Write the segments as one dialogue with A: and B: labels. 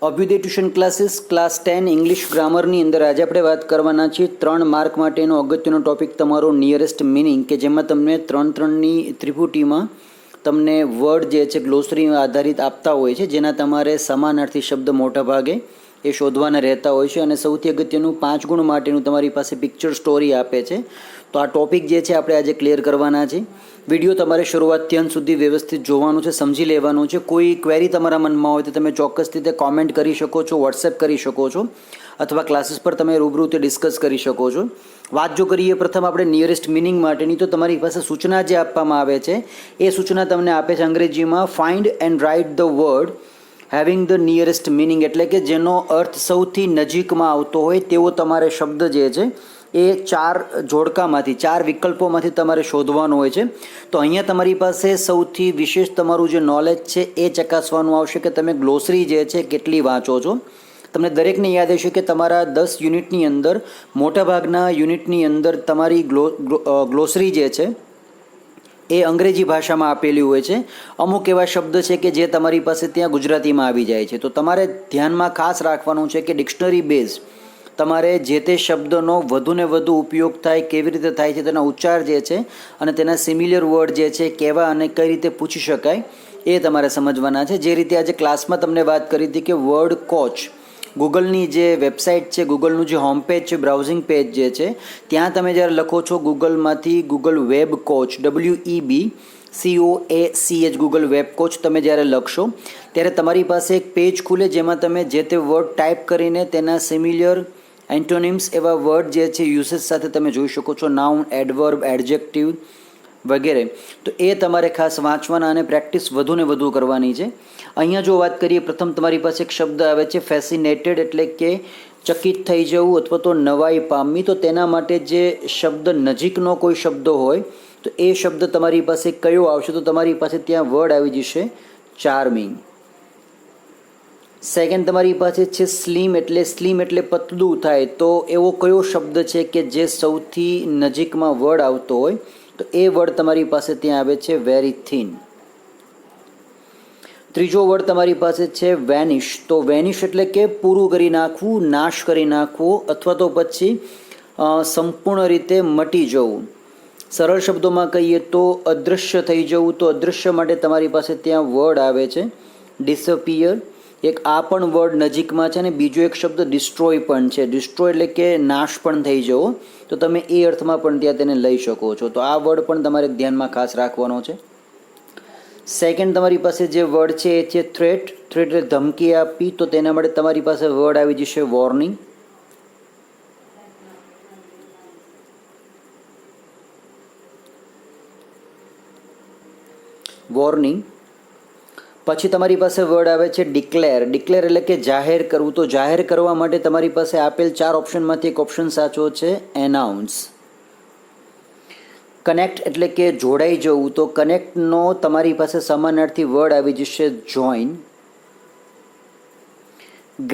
A: Abhyuday tuition classes class 10 English ગ્રામરની અંદર આજે આપણે વાત કરવાના છીએ 3 માર્ક માટેનો અગત્યનો ટોપિક તમારો નિયરેસ્ટ મિનિંગ, કે જેમાં તમને 3-3ની ત્રિપુટીમાં તમને વર્ડ જે છે ગ્લોસરી આધારિત આપતા હોય છે, જેના તમારે સમાનાર્થી શબ્દ મોટા ભાગે એ શોધવાના રહેતા હોય છે. અને સૌથી અગત્યનું 5 ગુણ માટેનું તમારી પાસે પિક્ચર સ્ટોરી આપે છે. તો આ ટોપિક જે છે આપણે આજે ક્લિયર કરવાના છે. વિડીયો તમારે શરૂઆતથી અંત સુધી વ્યવસ્થિત જોવાનું છે, સમજી લેવાનું છે. કોઈ ક્વેરી તમારા મનમાં હોય તો તમે ચોક્કસ રીતે કોમેન્ટ કરી શકો છો, વોટ્સએપ કરી શકો છો, અથવા ક્લાસીસ પર તમે રૂબરૂ તે ડિસ્કસ કરી શકો છો. વાત જો કરીએ પ્રથમ આપણે નિયરેસ્ટ મિનિંગ માટેની, તો તમારી પાસે સૂચના જે આપવામાં આવે છે એ સૂચના તમને આપે છે અંગ્રેજીમાં find and write the word having the nearest meaning, એટલે કે જેનો અર્થ સૌથી નજીકમાં આવતો હોય તેવો તમારે શબ્દ જે છે એ 4 જોડકામાંથી 4 વિકલ્પોમાંથી તમારે શોધવાનો હોય છે. તો અહીંયા તમારી પાસે સૌથી વિશેષ તમારું જે નોલેજ છે એ ચકાસવાનું આવશે કે તમે ગ્લોસરી જે છે કેટલી વાંચો છો. તમને દરેકને યાદ હશે કે તમારા 10 યુનિટની અંદર મોટાભાગના યુનિટની અંદર તમારી ગ્લોસરી જે છે એ અંગ્રેજી ભાષામાં આપેલી હોય છે. અમુક એવા શબ્દ છે કે જે તમારી પાસે ત્યાં ગુજરાતીમાં આવી જાય છે. તો તમારે ધ્યાનમાં ખાસ રાખવાનું છે કે ડિક્શનરી બેઝ તમારે જે તે શબ્દનો વધુને વધુ ઉપયોગ થાય, કેવી રીતે થાય છે, તેના ઉચ્ચાર જે છે અને તેના સિમિલર વર્ડ જે છે કેવા અને કઈ રીતે પૂછી શકાય એ તમારે સમજવાના છે. જે રીતે આજે ક્લાસમાં તમને વાત કરી હતી કે વર્ડ કોચ, ગૂગલની જે વેબસાઇટ છે, ગૂગલનું જે હોમ પેજ છે, બ્રાઉઝિંગ પેજ જે છે, ત્યાં તમે જ્યારે લખો છો ગૂગલમાંથી Google web coach, WEBCOACH Google web coach તમે જ્યારે લખશો ત્યારે તમારી પાસે એક પેજ ખુલે જેમાં તમે જે તે વર્ડ ટાઈપ કરીને તેના સિમિલર એન્ટોનિમ્સ એવા વર્ડ જે છે યુસેજ સાથે તમે જોઈ શકો છો, નાઉન, એડવર્બ, એડજેક્ટિવ વગેરે. તો એ તમારે ખાસ વાંચવાના અને પ્રેક્ટિસ વધુને વધુ કરવાની છે. અહીંયા જો વાત કરીએ, પ્રથમ તમારી પાસે એક શબ્દ આવે છે ફેસિનેટેડ, એટલે કે ચકિત થઈ જવું અથવા તો નવાઈ પામવી. તો તેના માટે જે શબ્દ નજીકનો કોઈ શબ્દ હોય તો એ શબ્દ તમારી પાસે કયો આવશે? તો તમારી પાસે ત્યાં વર્ડ આવી જશે ચાર્મિંગ. સેકન્ડ તમારી પાસે છે સ્લીમ એટલે પતલું થાય. તો એવો કયો શબ્દ છે કે જે સૌથી નજીકમાં વર્ડ આવતો હોય? તો એ વર્ડ તમારી પાસે ત્યાં આવે છે વેરી થિન. ત્રીજો વર્ડ તમારી પાસે છે વેનિશ. તો વેનિશ એટલે કે પૂરું કરી નાખવું, નાશ કરી નાખવો, અથવા તો પછી સંપૂર્ણ રીતે મટી જવું. સરળ શબ્દોમાં કહીએ તો અદૃશ્ય થઈ જવું. તો અદૃશ્ય માટે તમારી પાસે ત્યાં વર્ડ આવે છે ડિસઅપિયર. એક આ પણ વર્ડ નજીકમાં છે, અને બીજો એક શબ્દ ડિસ્ટ્રોય પણ છે. ડિસ્ટ્રોય એટલે કે નાશ પણ થઈ જવો. તો તમે એ અર્થમાં પણ ત્યાં તેને લઈ શકો છો. તો આ વર્ડ પણ તમારે ધ્યાનમાં ખાસ રાખવાનો છે. સેકન્ડ તમારી પાસે જે વર્ડ છે એ છે થ્રેટ. થ્રેટ એટલે ધમકી આપી. તો તેના માટે તમારી પાસે વર્ડ આવી જશે વોર્નિંગ. વોર્નિંગ. પછી તમારી પાસે વર્ડ આવે છે ડિક્લેર. ડિક્લેર એટલે કે જાહેર કરવું. તો જાહેર કરવા માટે તમારી પાસે આપેલ 4 ઓપ્શનમાંથી એક ઓપ્શન સાચો છે એનાઉન્સ. કનેક્ટ એટલે કે જોડાઈ જવું. તો કનેક્ટનો તમારી પાસે સમાનાર્થી વર્ડ આવી જશે જોઈન.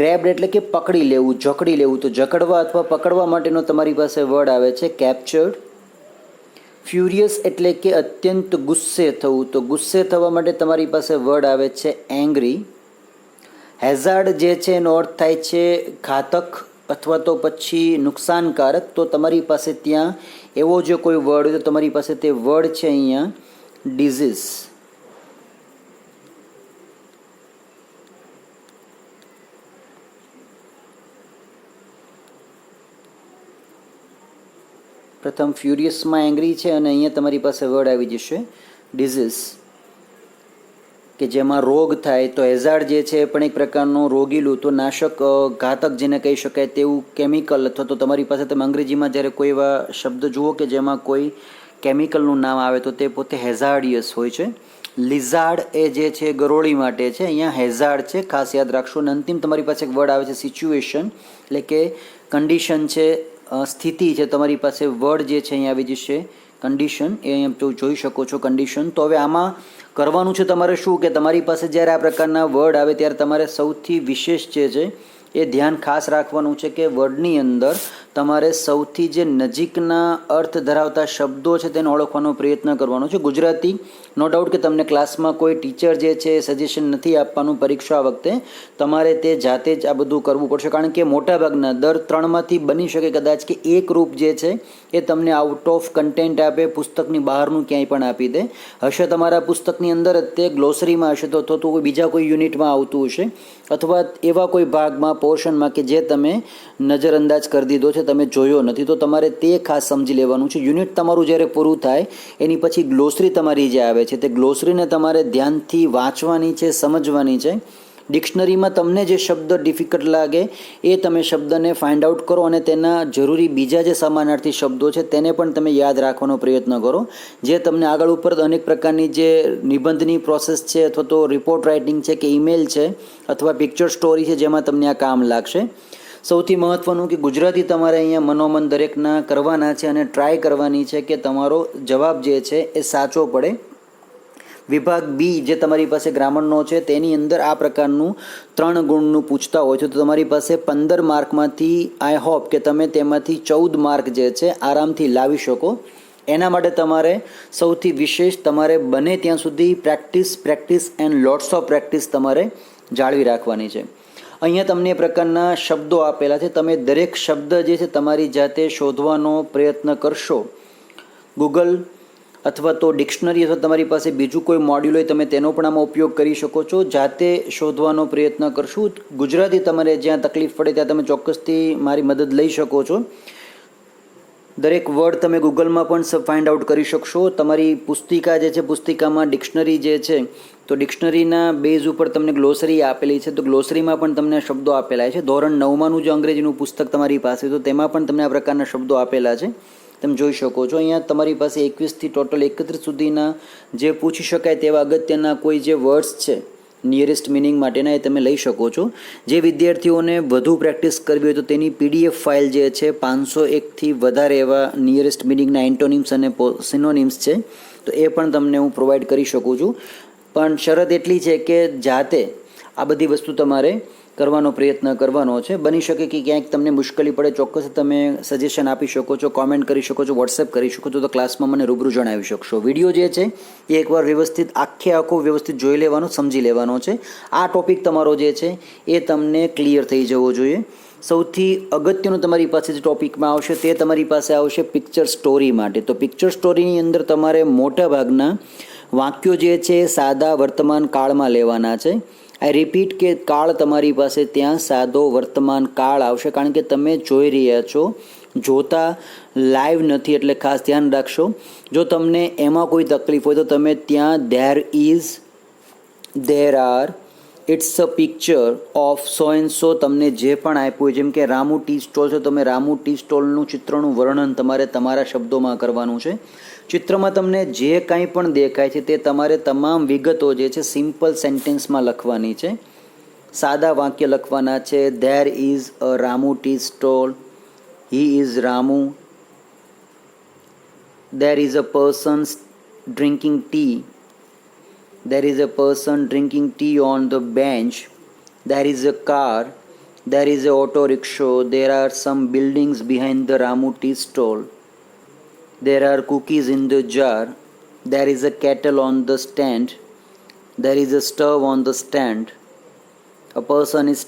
A: ગ્રેબ્ડ એટલે કે પકડી લેવું, જકડી લેવું. તો જકડવા અથવા પકડવા માટેનો તમારી પાસે વર્ડ આવે છે કેપ્ચર્ડ. ફ્યુરિયસ એટલે કે અત્યંત ગુસ્સે થવું. તો ગુસ્સે થવા માટે તમારી પાસે વર્ડ આવે છે એંગ્રી. હેઝાર્ડ જે છે એનો અર્થ થાય છે ઘાતક અથવા તો પછી નુકસાનકારક. તો તમારી પાસે ત્યાં એવો જો કોઈ વર્ડ હોય તો તમારી પાસે તે વર્ડ છે અહીંયા ડિઝીઝ. પ્રથમ ફ્યુરિયસમાં એંગ્રી છે અને અહીંયા તમારી પાસે વર્ડ આવી જશે ડિઝીઝ, કે જેમાં રોગ થાય. તો હેઝાર્ડ જે છે એ પણ એક પ્રકારનું રોગીલું, તો નાશક, ઘાતક જેને કહી શકાય તેવું કેમિકલ. અથવા તો તમારી પાસે તમે અંગ્રેજીમાં જ્યારે કોઈ એવા શબ્દ જુઓ કે જેમાં કોઈ કેમિકલનું નામ આવે તો તે પોતે હેઝાર્ડિયસ હોય છે. લિઝાર્ડ એ જે છે ગરોળી માટે છે, અહીંયા હેઝાર્ડ છે, ખાસ યાદ રાખશો. અને અંતિમ તમારી પાસે એક વર્ડ આવે છે સિચ્યુએશન, એટલે કે કન્ડિશન છે, સ્થિતિ છે. તમારી પાસે વર્ડ જે છે અહીંયા આવી જશે કન્ડિશન. એ અહીંયા જોઈ શકો છો કન્ડિશન. તો હવે આમાં કરવાનું છે તમારે શું, કે તમારી પાસે જ્યારે આ પ્રકારના વર્ડ આવે ત્યારે તમારે સૌથી વિશેષ જે છે એ ધ્યાન ખાસ રાખવાનું છે કે વર્ડની અંદર તમારે સૌથી જે નજીકના અર્થ ધરાવતા શબ્દો છે તેને ઓળખવાનો પ્રયત્ન કરવાનો છે. ગુજરાતી નો ડાઉટ કે તમને ક્લાસમાં કોઈ ટીચર જે છે એ સજેશન નથી આપવાનું પરીક્ષા વખતે, તમારે તે જાતે જ આ બધું કરવું પડશે. કારણ કે મોટાભાગના દર 3માંથી બની શકે કદાચ કે એક રૂપ જે છે એ તમને આઉટ ઓફ કન્ટેન્ટ આપે, પુસ્તકની બહારનું ક્યાંય પણ આપી દે. હશે તમારા પુસ્તકની અંદર જ તે ગ્લોસરીમાં હશે તો કોઈ બીજા કોઈ યુનિટમાં આવતું હશે, અથવા એવા કોઈ ભાગમાં પોર્શનમાં કે જે તમે નજરઅંદાજ કરી દીધો છે, તમે જોયો નથી. તો તમારે તે ખાસ સમજી લેવાનું છે. યુનિટ તમારું જ્યારે પૂરું થાય એની પછી ગ્લોસરી તમારી જે આવે છે તે ગ્લોસરીને તમારે ધ્યાનથી વાંચવાની છે, સમજવાની છે. ડિક્શનરીમાં તમને જે શબ્દ ડિફિકલ્ટ લાગે એ તમે શબ્દને ફાઇન્ડ આઉટ કરો અને તેના જરૂરી બીજા જે સમાનાર્થી શબ્દો છે તેને પણ તમે યાદ રાખવાનો પ્રયત્ન કરો, જે તમને આગળ ઉપર અનેક પ્રકારની જે નિબંધની પ્રોસેસ છે, અથવા તો રિપોર્ટ રાઇટિંગ છે કે ઈમેલ છે અથવા પિક્ચર સ્ટોરી છે, જેમાં તમને આ કામ લાગશે. સૌથી મહત્ત્વનું કે ગુજરાતી તમારે અહીંયા મનોમન દરેકના કરવાના છે અને ટ્રાય કરવાની છે કે તમારો જવાબ જે છે એ સાચો પડે. વિભાગ બી જે તમારી પાસે ગ્રામરનો છે તેની અંદર આ પ્રકારનું 3 ગુણનું પૂછતા હોય છે, તો તમારી પાસે 15 માર્કમાંથી આઈ હોપ કે તમે તેમાંથી 14 માર્ક જે છે આરામથી લાવી શકો. એના માટે તમારે સૌથી વિશેષ તમારે બને ત્યાં સુધી practice and lots of practice તમારે જાળવી રાખવાની છે. અહીંયા તમને એ પ્રકારના શબ્દો આપેલા છે. તમે દરેક શબ્દ જે છે તમારી જાતે શોધવાનો પ્રયત્ન કરશો. ગૂગલ અથવા તો ડિક્શનરી અથવા તમારી પાસે બીજું કોઈ મોડ્યુલ હોય તમે તેનો પણ આમાં ઉપયોગ કરી શકો છો. જાતે શોધવાનો પ્રયત્ન કરશું. ગુજરાતી તમારે જ્યાં તકલીફ પડે ત્યાં તમે ચોક્કસથી મારી મદદ લઈ શકો છો. દરેક વર્ડ તમે ગૂગલમાં પણ ફાઇન્ડ આઉટ કરી શકશો. તમારી પુસ્તિકા જે છે, પુસ્તિકામાં ડિક્શનરી જે છે તો ડિક્શનરીના બેઝ ઉપર તમને ગ્લોસરી આપેલી છે, તો ગ્લોસરીમાં પણ તમને શબ્દો આપેલા છે. ધોરણ 9માંનું જે અંગ્રેજીનું પુસ્તક તમારી પાસે તો તેમાં પણ તમને આ પ્રકારના શબ્દો આપેલા છે, તમે જોઈ શકો છો. અહીંયા તમારી પાસે 21થી ટોટલ 31 સુધીના જે પૂછી શકાય તેવા અગત્યના કોઈ જે વર્ડ્સ છે નિયરેસ્ટ મિનિંગ માટેના એ તમે લઈ શકો છો. જે વિદ્યાર્થીઓને વધુ પ્રેક્ટિસ કરવી હોય તો તેની PDF ફાઇલ જે છે 501થી વધારે એવા નિયરેસ્ટ મિનિંગના એન્ટોનિમ્સ અને સિનોનિમ્સ છે, તો એ પણ તમને હું પ્રોવાઈડ કરી શકું છું. પણ શરત એટલી છે કે જાતે આ બધી વસ્તુ તમારે કરવાનો પ્રયત્ન કરવાનો છે. બની શકે કે ક્યાંક તમને મુશ્કેલી પડે, ચોક્કસ તમે સજેશન આપી શકો છો, કોમેન્ટ કરી શકો છો, વોટ્સએપ કરી શકો છો, તો ક્લાસમાં મને રૂબરૂ જણાવી શકશો. વિડીયો જે છે એ એકવાર વ્યવસ્થિત આખો વ્યવસ્થિત જોઈ લેવાનો, સમજી લેવાનો છે. આ ટોપિક તમારો જે છે એ તમને ક્લિયર થઈ જવો જોઈએ. સૌથી અગત્યનું તમારી પાસે જે ટોપિકમાં આવશે તે તમારી પાસે આવશે પિક્ચર સ્ટોરી માટે. તો પિક્ચર સ્ટોરીની અંદર તમારે મોટા ભાગના વાક્યો જે છે સાદા વર્તમાન કાળમાં લેવાના છે. આઈ રિપીટ કે કાળ તમારી પાસે ત્યાં સાદો વર્તમાન કાળ આવશે, કારણ કે તમે જોઈ રહ્યા છો, જોતા લાઈવ નથી, એટલે ખાસ ધ્યાન રાખશો. જો તમને એમાં કોઈ તકલીફ હોય તો તમે ત્યાં there is, there are, it's a picture of so and so તમને જે પણ આપ્યું હોય, જેમ કે રામુ ટી સ્ટોલ છે, તમે રામુ ટી સ્ટોલનું ચિત્રનું વર્ણન તમારે તમારા શબ્દોમાં કરવાનું છે. ચિત્રમાં તમને જે કાંઈ પણ દેખાય છે તે તમારે તમામ વિગતો જે છે સિમ્પલ સેન્ટેન્સમાં લખવાની છે, સાદા વાક્ય લખવાના છે. There is a Ramu tea stall, he is Ramu, there is a person drinking T, there is a person drinking tea on the bench, there is a car, there is a auto rickshaw, there are some buildings behind the Ramu tea stall, there are cookies in the jar, there is a kettle on the stand, there is a stove on the stand, a person is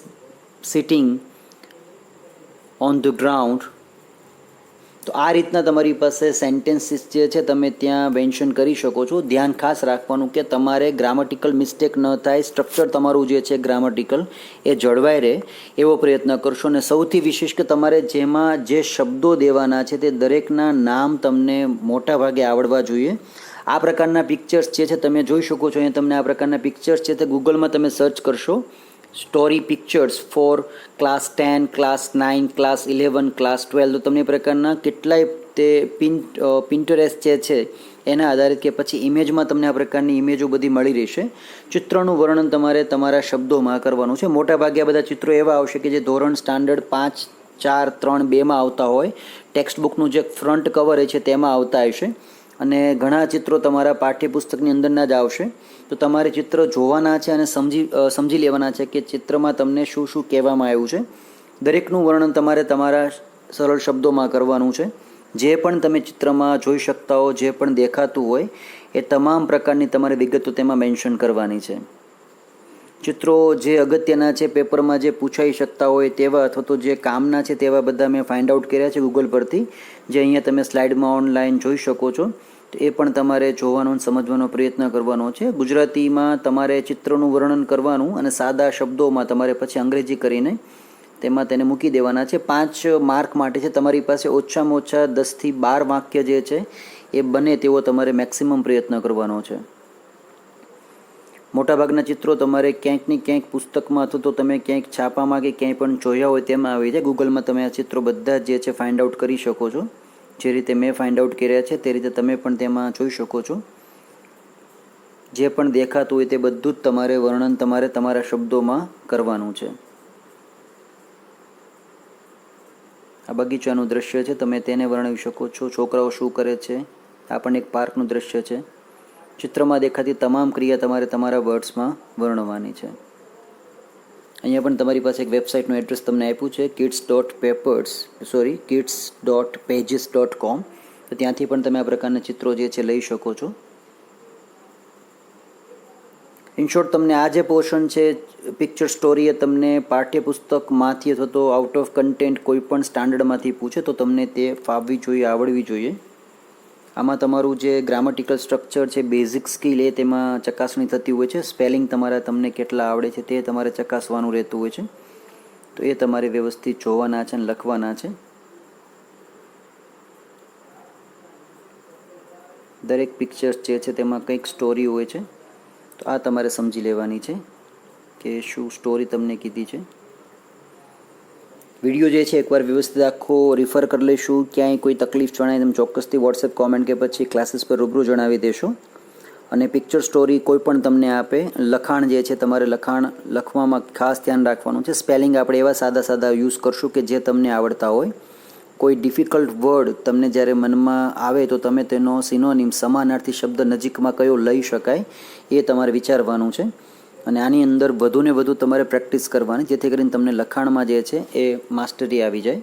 A: sitting on the ground. તો આ રીતના તમારી પાસે sentences જે છે તમે ત્યાં mention કરી શકો છો. ધ્યાન ખાસ રાખવાનું કે તમારે ગ્રામટિકલ મિસ્ટેક ન થાય, સ્ટ્રક્ચર તમારું જે છે ગ્રામટિકલ એ જળવાઈ રહે એવો પ્રયત્ન કરશો. અને સૌથી વિશેષ કે તમારે જેમાં જે શબ્દો દેવાના છે તે દરેકના નામ તમને મોટા ભાગે આવડવા જોઈએ. આ પ્રકારના પિક્ચર્સ જે છે તમે જોઈ શકો છો. અહીંયા તમને આ પ્રકારના પિક્ચર્સ છે તે ગૂગલમાં તમે સર્ચ કરશો, story pictures for class 10, class 9, class 11, class 12, તો તમને પ્રકારના કેટલાય તે પિન્ટરેસ્ટ જે છે એના આધારિત કે પછી ઇમેજમાં તમને આ પ્રકારની ઇમેજો બધી મળી રહેશે. ચિત્રનું વર્ણન તમારે તમારા શબ્દોમાં કરવાનું છે. મોટાભાગે આ બધા ચિત્રો એવા આવશે કે જે ધોરણ સ્ટાન્ડર્ડ 5, 4, 3, 2માં આવતા હોય. ટેક્સ્ટ બુકનું જે ફ્રન્ટ કવર છે તેમાં આવતા હશે, અને ઘણા ચિત્રો તમારા પાઠ્યપુસ્તકની અંદરના જ આવશે. તો તમારે ચિત્ર જોવાના છે અને સમજી લેવાના છે કે ચિત્રમાં તમને શું શું કહેવામાં આવ્યું છે. દરેકનું વર્ણન તમારે તમારા સરળ શબ્દોમાં કરવાનું છે. જે પણ તમે ચિત્રમાં જોઈ શકતા હો, જે પણ દેખાતું હોય એ તમામ પ્રકારની તમારે વિગતો તેમાં મેન્શન કરવાની છે. ચિત્રો જે અગત્યના છે, પેપરમાં જે પૂછાઈ શકતા હોય તેવા અથવા તો જે કામના છે તેવા બધા મેં ફાઇન્ડ આઉટ કર્યા છે ગૂગલ પરથી, જે અહીંયા તમે સ્લાઇડમાં ઓનલાઈન જોઈ શકો છો. તો એ પણ તમારે જોવાનો અને સમજવાનો પ્રયત્ન કરવાનો છે. ગુજરાતીમાં તમારે ચિત્રનું વર્ણન કરવાનું અને સાદા શબ્દોમાં તમારે પછી અંગ્રેજી કરીને તેમાં તેને મૂકી દેવાના છે. 5 માર્ક માટે છે. તમારી પાસે ઓછામાં ઓછા 10થી 12 વાક્ય જે છે એ બને તેવો તમારે મેક્સિમમ પ્રયત્ન કરવાનો છે. મોટાભાગના ચિત્રો તમારે ક્યાંક ને ક્યાંક પુસ્તકમાં અથવા તો તમે ક્યાંક છાપામાં કે ક્યાંય પણ જોયા હોય તેમાં આવી જાય. ગૂગલમાં તમે આ ચિત્રો બધા જે છે ફાઇન્ડ આઉટ કરી શકો છો. જે રીતે મેં ફાઇન્ડ આઉટ કર્યા છે તે રીતે તમે પણ તેમાં જોઈ શકો છો. જે પણ દેખાતું હોય તે બધું જ તમારે વર્ણન તમારે તમારા શબ્દોમાં કરવાનું છે. આ બગીચાનું દ્રશ્ય છે, તમે તેને વર્ણવી શકો છો. છોકરાઓ શું કરે છે, આ પણ એક પાર્કનું દ્રશ્ય છે. ચિત્રમાં દેખાતી તમામ ક્રિયા તમારે તમારા વર્ડ્સમાં વર્ણવવાની છે. અહીંયા પણ તમારી પાસે એક વેબસાઇટનું એડ્રેસ તમને આપ્યું છે, kids.pages.com. તો ત્યાંથી પણ તમે આ પ્રકારના ચિત્રો જે છે લઈ શકો છો. ઇનશોર્ટ તમને આ જે પોર્શન છે પિક્ચર સ્ટોરી એ તમને પાઠ્યપુસ્તકમાંથી અથવા તો આઉટ ઓફ કન્ટેન્ટ કોઈ પણ સ્ટાન્ડર્ડમાંથી પૂછે તો તમને તે ફાવવી જોઈએ, આવડવી જોઈએ. આમાં તમારું જે ગ્રામટિકલ સ્ટ્રક્ચર છે, બેઝિક સ્કિલ એ તેમાં ચકાસણી થતી હોય છે. સ્પેલિંગ તમારા તમને કેટલા આવડે છે તે તમારે ચકાસવાનું રહેતું હોય છે. તો એ તમારે વ્યવસ્થિત જોવાના છે અને લખવાના છે. દરેક પિક્ચર્સ જે છે તેમાં કંઈક સ્ટોરી હોય છે. તો આ તમારે સમજી લેવાની છે કે શું સ્ટોરી તમને કીધી છે. વિડીયો જે છે એકવાર વ્યવસ્થિત આખો રિફર કરી લઈશું. ક્યાંય કોઈ તકલીફ જણાય તમે ચોક્કસથી વોટ્સએપ કોમેન્ટ કે પછી ક્લાસીસ પર રૂબરૂ જણાવી દેશો. અને પિક્ચર સ્ટોરી કોઈ પણ તમને આપે, લખાણ જે છે તમારે લખાણ લખવામાં ખાસ ધ્યાન રાખવાનું છે. સ્પેલિંગ આપણે એવા સાદા સાદા યુઝ કરશું કે જે તમને આવડતા હોય. કોઈ ડિફિકલ્ટ વર્ડ તમને જ્યારે મનમાં આવે તો તમે તેનો સિનોનિમ, સમાનાર્થી શબ્દ નજીકમાં કયો લઈ શકાય એ તમારે વિચારવાનું છે. અને આની અંદર વધુને વધુ તમારે પ્રેક્ટિસ કરવાની, જેથી કરીને તમને લખાણમાં જે છે એ માસ્ટરી આવી જાય.